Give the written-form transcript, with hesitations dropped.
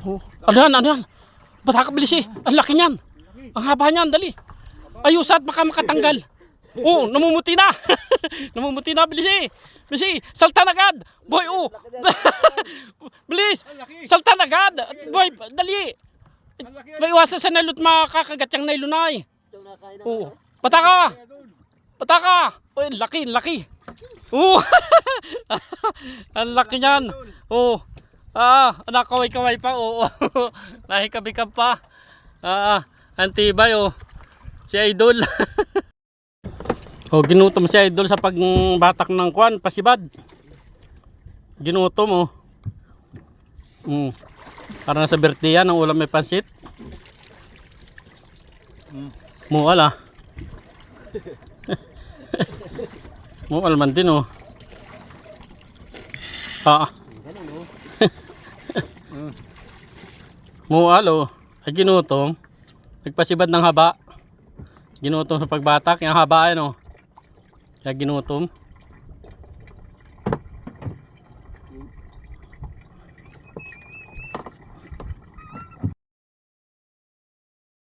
Oh. Ano yan? Ano yan? Batak, bilis eh. Ang laki niyan. Ang haba niyan, dali. Ayusat, baka makatanggal. Oh, namumuti na. Namumuti na, bilis eh. Bilis eh. Saltan agad. Boy, oh. Bilis. Saltan agad. Boy, dali. May iwasan sa nalot makakagat yung nailunay. Oh. Pataka. Pataka. Oh, laki, laki. Oh. Ang laki niyan. Oh. Nakaway-kaway pa. Oo. Nahikabikab pa. Antibay oh. Si Idol. Oh, ginutom si Idol sa pagbatak ng kwan, pasibad. Ginutom oh. Para nasa birthday yan, ang ulam may pansit. Mual ah. Mual man din oh. Mual oh. Ay ginutom. Nagpasibad ng haba. Ginutom sa pagbatak. Yung haba yan oh. Kaya ginutom.